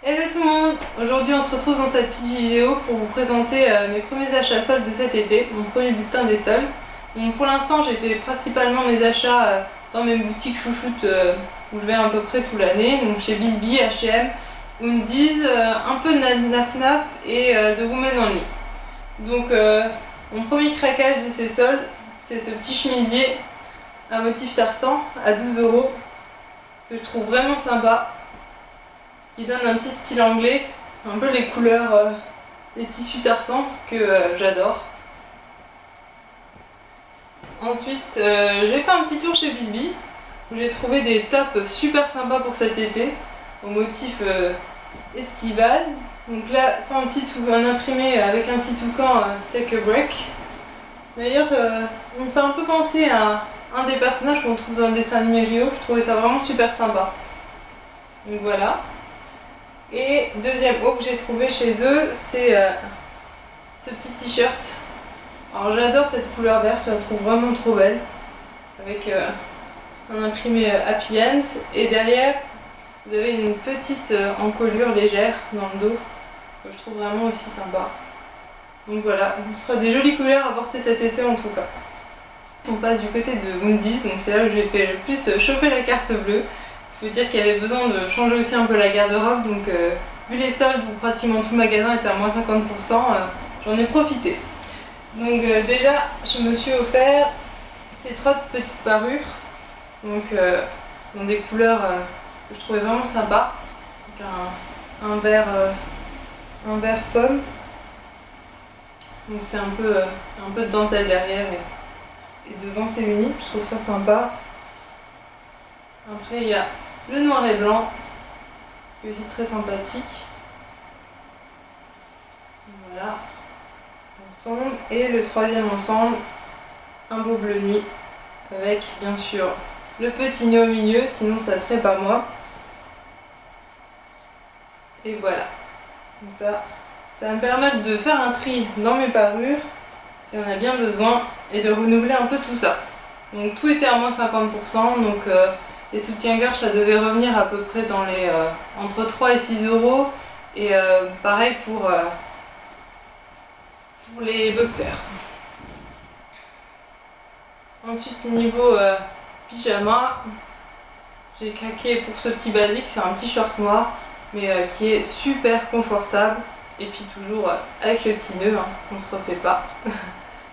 Hello tout le monde! Aujourd'hui on se retrouve dans cette petite vidéo pour vous présenter mes premiers achats soldes de cet été, mon premier bulletin des soldes. Donc pour l'instant j'ai fait principalement mes achats dans mes boutiques chouchoutes où je vais à peu près toute l'année, donc chez Bisbee, H&M, Undies, un peu de Naf et de Women Only. Donc mon premier craquage de ces soldes, c'est ce petit chemisier à motif tartan à 12 € que je trouve vraiment sympa. Qui donne un petit style anglais, un peu les couleurs des tissus tartan que j'adore. Ensuite, j'ai fait un petit tour chez Bisbee où j'ai trouvé des tops super sympas pour cet été au motif estival. Donc là, c'est un imprimé avec un petit toucan Take a Break. D'ailleurs, on me fait un peu penser à un des personnages qu'on trouve dans le dessin animé Rio. Je trouvais ça vraiment super sympa. Donc voilà. Et deuxième haut que j'ai trouvé chez eux, c'est ce petit t-shirt. Alors j'adore cette couleur verte, je la trouve vraiment trop belle. Avec un imprimé Happy End. Et derrière, vous avez une petite encolure légère dans le dos, que je trouve vraiment aussi sympa. Donc voilà, ce sera des jolies couleurs à porter cet été en tout cas. On passe du côté de Undies, donc c'est là où j'ai fait le plus chauffer la carte bleue. Il faut dire qu'il y avait besoin de changer aussi un peu la garde-robe, donc vu les soldes où pratiquement tout le magasin était à moins 50%, j'en ai profité. Donc déjà, je me suis offert ces trois petites parures, donc dans des couleurs que je trouvais vraiment sympas. Donc un vert pomme, donc c'est un peu de dentelle derrière et devant c'est uni, je trouve ça sympa. Après il y a le noir et blanc, qui est aussi très sympathique. Voilà, ensemble. Et le troisième ensemble, un beau bleu nuit, avec bien sûr le petit nœud au milieu, sinon ça serait pas moi. Et voilà. Donc ça va me permettre de faire un tri dans mes parures, qui en a bien besoin, et de renouveler un peu tout ça. Donc tout était à moins 50%, donc les soutiens-gorge ça devait revenir à peu près dans les entre 3 et 6 €. Et pareil pour les boxers. Ensuite niveau pyjama, j'ai craqué pour ce petit basique, c'est un petit short noir, mais qui est super confortable. Et puis toujours avec le petit nœud, hein, on se refait pas.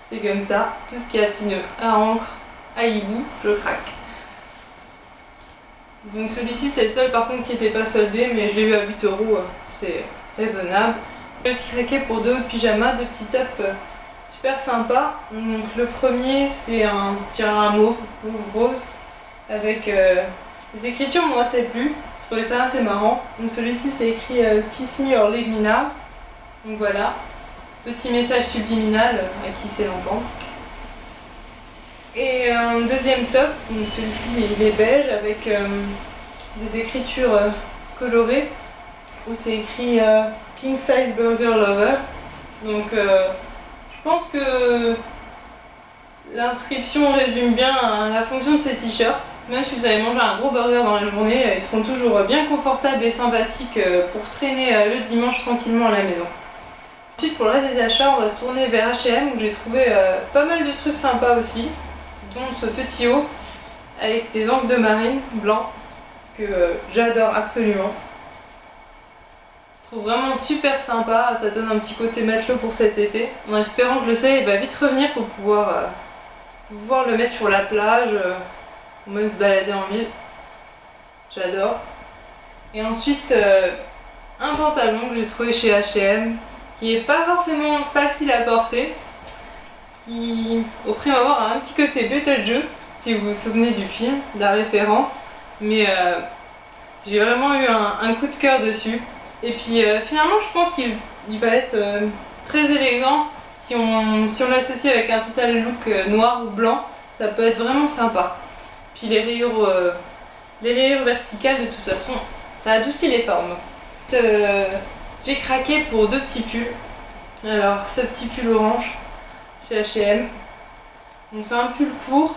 C'est comme ça, tout ce qui est à petit nœud, à encre, à hibou, je craque. Donc celui-ci c'est le seul par contre qui n'était pas soldé, mais je l'ai eu à 8 €, c'est raisonnable. J'ai aussi craqué pour deux pyjamas, deux petits tops super sympas. Donc le premier c'est un mauve rose avec les écritures m'ont assez plu, je trouvais ça assez marrant. Donc celui-ci c'est écrit Kiss me or leave me now. Donc voilà, petit message subliminal à qui sait l'entendre. Et un deuxième top, donc celui-ci il est beige avec des écritures colorées où c'est écrit King Size Burger Lover. Donc je pense que l'inscription résume bien la fonction de ces t-shirts. Même si vous allez manger un gros burger dans la journée, ils seront toujours bien confortables et sympathiques pour traîner le dimanche tranquillement à la maison. Ensuite pour le reste des achats, on va se tourner vers H&M où j'ai trouvé pas mal de trucs sympas aussi, dont ce petit haut avec des ancres de marine blancs que j'adore absolument. Je trouve vraiment super sympa, ça donne un petit côté matelot pour cet été, en espérant que le soleil va vite revenir pour pouvoir le mettre sur la plage ou même se balader en ville. J'adore. Et ensuite un pantalon que j'ai trouvé chez H&M qui est pas forcément facile à porter, qui au prime abord a un petit côté Beetlejuice, si vous vous souvenez du film, de la référence, mais j'ai vraiment eu un coup de cœur dessus. Et puis finalement je pense qu'il va être très élégant si on l'associe avec un total look noir ou blanc, ça peut être vraiment sympa. Puis les rayures verticales de toute façon, ça adoucit les formes. J'ai craqué pour deux petits pulls. Alors ce petit pull orange chez H&M. Donc c'est un pull court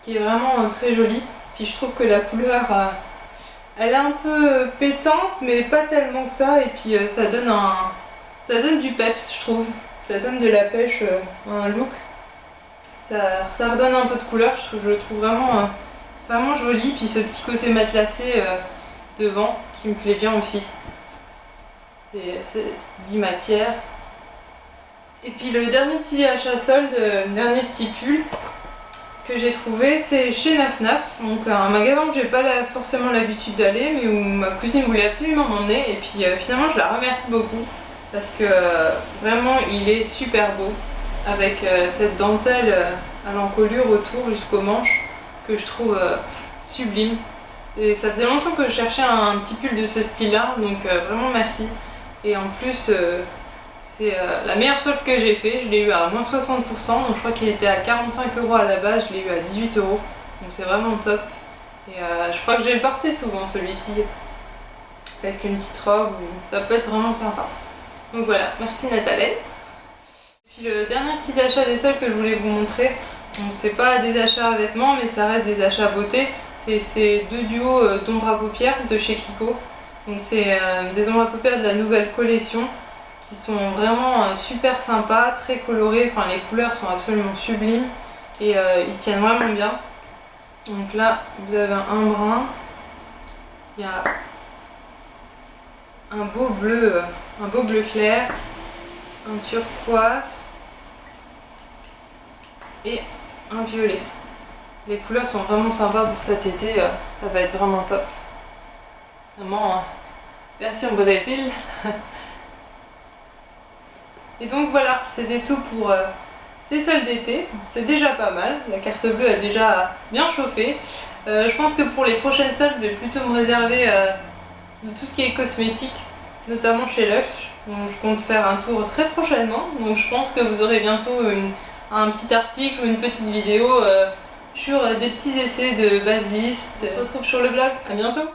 qui est vraiment très joli. Puis je trouve que la couleur Elle est un peu pétante, mais pas tellement que ça, et puis ça donne du peps, je trouve. Ça donne de la pêche, un look. Ça redonne un peu de couleur, je le trouve vraiment joli. Puis ce petit côté matelassé devant qui me plaît bien aussi. C'est bimatière. Et puis le dernier petit achat solde, dernier petit pull que j'ai trouvé, c'est chez Naf Naf, donc un magasin où j'ai pas forcément l'habitude d'aller, mais où ma cousine voulait absolument m'emmener. Et puis finalement je la remercie beaucoup parce que vraiment il est super beau avec cette dentelle à l'encolure autour jusqu'aux manches que je trouve sublime. Et ça faisait longtemps que je cherchais un petit pull de ce style là, donc vraiment merci. Et en plus c'est la meilleure solde que j'ai fait, je l'ai eu à moins 60%, donc je crois qu'il était à 45 € à la base, je l'ai eu à 18 €, donc c'est vraiment top. Et je crois que je vais le porter souvent celui-ci, avec une petite robe, ça peut être vraiment sympa. Donc voilà, merci Nathalène. Puis le dernier petit achat des soldes que je voulais vous montrer, c'est pas des achats à vêtements, mais ça reste des achats beauté. C'est ces deux duos d'ombre à paupières de chez Kiko. Donc c'est des ombres à paupières de la nouvelle collection qui sont vraiment super sympas, très colorés. Enfin les couleurs sont absolument sublimes et ils tiennent vraiment bien. Donc là vous avez un brun, il y a un beau bleu clair, un turquoise et un violet. Les couleurs sont vraiment sympas pour cet été, ça va être vraiment top. Vraiment version Brésil. Et donc voilà, c'était tout pour ces soldes d'été. C'est déjà pas mal, la carte bleue a déjà bien chauffé. Je pense que pour les prochaines soldes, je vais plutôt me réserver de tout ce qui est cosmétique, notamment chez Lush. Donc je compte faire un tour très prochainement, donc je pense que vous aurez bientôt un petit article ou une petite vidéo sur des petits essais de Babyliss. On se retrouve sur le blog, à bientôt!